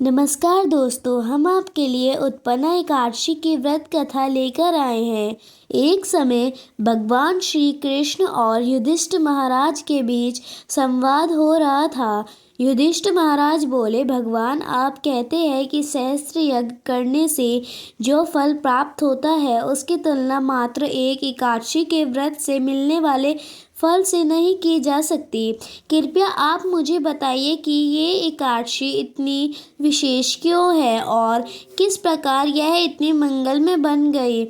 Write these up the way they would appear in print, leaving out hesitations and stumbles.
नमस्कार दोस्तों, हम आपके लिए उत्पन्ना एकादशी की व्रत कथा लेकर आए हैं। एक समय भगवान श्री कृष्ण और युधिष्ठिर महाराज के बीच संवाद हो रहा था। युधिष्ठिर महाराज बोले, भगवान आप कहते हैं कि सहस्त्र यज्ञ करने से जो फल प्राप्त होता है उसकी तुलना मात्र एक एकादशी के व्रत से मिलने वाले फल से नहीं की जा सकती। कृपया आप मुझे बताइए कि ये एकादशी इतनी विशेष क्यों है और किस प्रकार यह इतनी मंगलमय बन गई।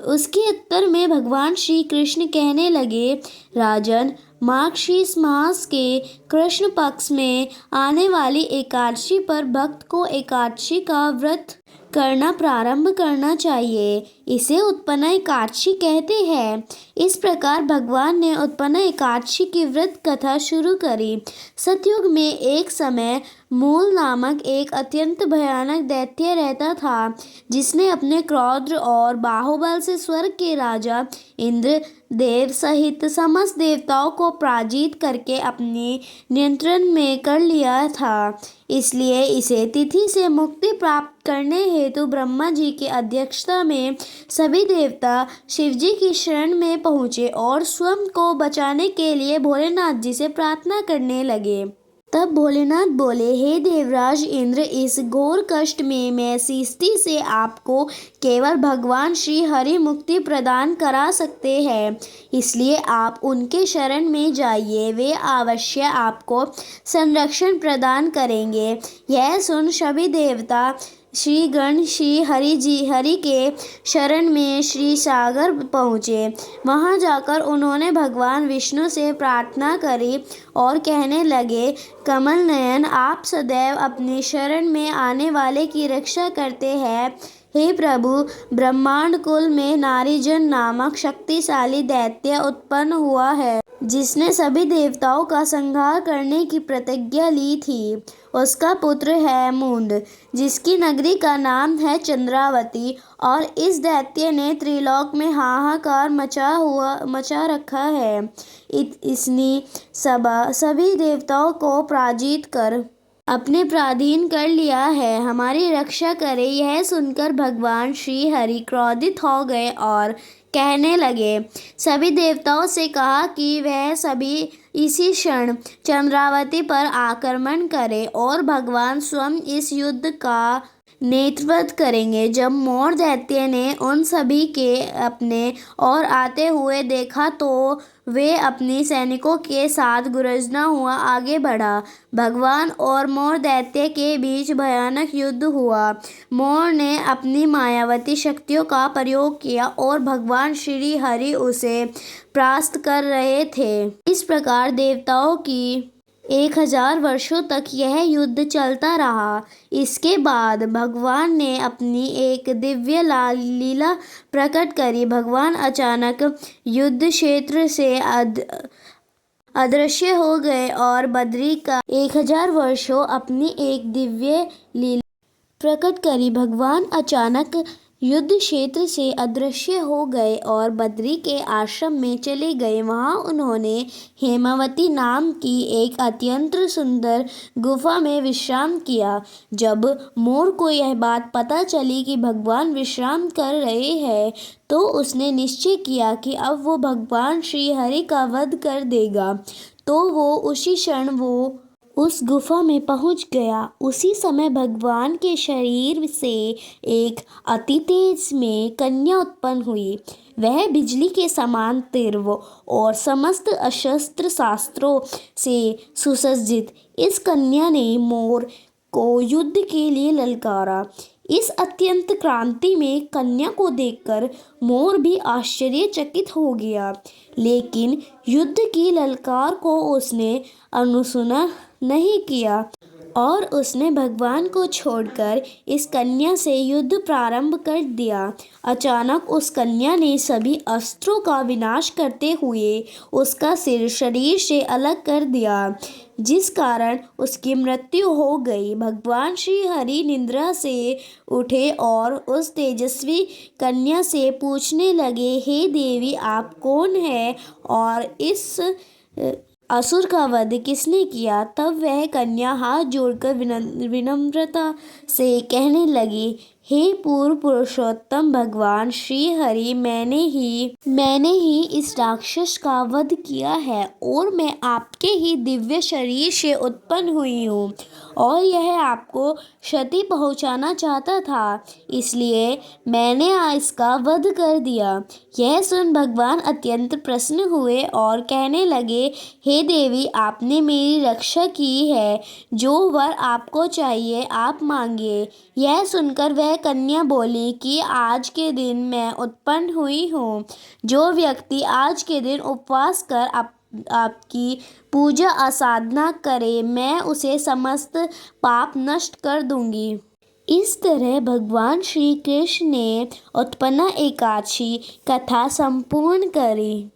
उसके उत्तर में भगवान श्री कृष्ण कहने लगे, राजन, मार्गशीर्ष मास के कृष्ण पक्ष में आने वाली एकादशी पर भक्त को एकादशी का व्रत करना प्रारंभ करना चाहिए। इसे उत्पन्ना एकादशी कहते हैं। इस प्रकार भगवान ने उत्पन्ना एकादशी की व्रत कथा शुरू करी। सतयुग में एक समय मूल नामक एक अत्यंत भयानक दैत्य रहता था, जिसने अपने क्रोध और बाहुबल से स्वर्ग के राजा इंद्र देव सहित समस्त देवताओं को पराजित करके अपने नियंत्रण में कर लिया था। इसलिए इसे तिथि से मुक्ति प्राप्त करने हेतु ब्रह्मा जी की अध्यक्षता में सभी देवता शिव जी की शरण में पहुँचे और स्वयं को बचाने के लिए भोलेनाथ जी से प्रार्थना करने लगे। तब भोलेनाथ बोले, हे देवराज इंद्र, इस घोर कष्ट में मैं सृष्टि से आपको केवल भगवान श्री हरि मुक्ति प्रदान करा सकते हैं। इसलिए आप उनके शरण में जाइए, वे अवश्य आपको संरक्षण प्रदान करेंगे। यह सुन सभी देवता श्री गण श्री हरि के शरण में श्री सागर पहुँचे। वहाँ जाकर उन्होंने भगवान विष्णु से प्रार्थना करी और कहने लगे, कमल नयन, आप सदैव अपनी शरण में आने वाले की रक्षा करते हैं। हे प्रभु, ब्रह्मांड कुल में नारीजन नामक शक्तिशाली दैत्य उत्पन्न हुआ है, जिसने सभी देवताओं का संहार करने की प्रतिज्ञा ली थी। उसका पुत्र है मूंड, जिसकी नगरी का नाम है चंद्रावती, और इस दैत्य ने त्रिलोक में हाहाकार मचा रखा है। इसने सभी देवताओं को पराजित कर अपने पराधीन कर लिया है। हमारी रक्षा करे। यह सुनकर भगवान श्री हरि क्रोधित हो गए और कहने लगे, सभी देवताओं से कहा कि वह सभी इसी क्षण चंद्रावती पर आक्रमण करें और भगवान स्वयं इस युद्ध का नेतृत्व करेंगे। जब मोर दैत्य ने उन सभी के अपने और आते हुए देखा तो वे अपनी सैनिकों के साथ गुरजना हुआ आगे बढ़ा। भगवान और मोर दैत्य के बीच भयानक युद्ध हुआ। मोर ने अपनी मायावती शक्तियों का प्रयोग किया और भगवान श्री हरि उसे परास्त कर रहे थे। इस प्रकार देवताओं की 1000 वर्षों तक यह युद्ध चलता रहा। इसके बाद भगवान ने अपनी एक दिव्य लीला प्रकट करी। भगवान अचानक युद्ध क्षेत्र से अदृश्य हो गए और बद्री का 1000 वर्षों अपनी एक दिव्य लीला प्रकट करी। भगवान अचानक युद्ध क्षेत्र से अदृश्य हो गए और बद्री के आश्रम में चले गए। वहाँ उन्होंने हेमावती नाम की एक अत्यंत सुंदर गुफा में विश्राम किया। जब मोर को यह बात पता चली कि भगवान विश्राम कर रहे हैं, तो उसने निश्चय किया कि अब वो भगवान श्री हरि का वध कर देगा। तो वो उसी क्षण उस गुफा में पहुंच गया। उसी समय भगवान के शरीर से एक अति तेज में कन्या उत्पन्न हुई। वह बिजली के समान तीव्र और समस्त अस्त्र शास्त्रों से सुसज्जित इस कन्या ने मोर को युद्ध के लिए ललकारा। इस अत्यंत क्रांति में कन्या को देखकर मोर भी आश्चर्यचकित हो गया, लेकिन युद्ध की ललकार को उसने अनसुना नहीं किया और उसने भगवान को छोड़कर इस कन्या से युद्ध प्रारंभ कर दिया। अचानक उस कन्या ने सभी अस्त्रों का विनाश करते हुए उसका सिर शरीर से अलग कर दिया, जिस कारण उसकी मृत्यु हो गई। भगवान श्री हरि निद्रा से उठे और उस तेजस्वी कन्या से पूछने लगे, हे देवी, आप कौन है और असुर का वध किसने किया? तब वह कन्या हाथ जोड़कर विनम्रता से कहने लगी, हे पूर्व पुरुषोत्तम भगवान श्री हरि, मैंने ही इस राक्षस का वध किया है और मैं आपके ही दिव्य शरीर से उत्पन्न हुई हूँ और यह आपको क्षति पहुँचाना चाहता था, इसलिए मैंने इसका वध कर दिया। यह सुन भगवान अत्यंत प्रसन्न हुए और कहने लगे, हे देवी, आपने मेरी रक्षा की है, जो वर आपको चाहिए आप मांगिए। यह सुनकर वह कन्या बोली कि आज के दिन मैं उत्पन्न हुई हूँ। जो व्यक्ति आज के दिन उपवास कर आपकी पूजा आसाधना करे, मैं उसे समस्त पाप नष्ट कर दूंगी। इस तरह भगवान श्री कृष्ण ने उत्पन्ना एकादशी कथा संपूर्ण करी।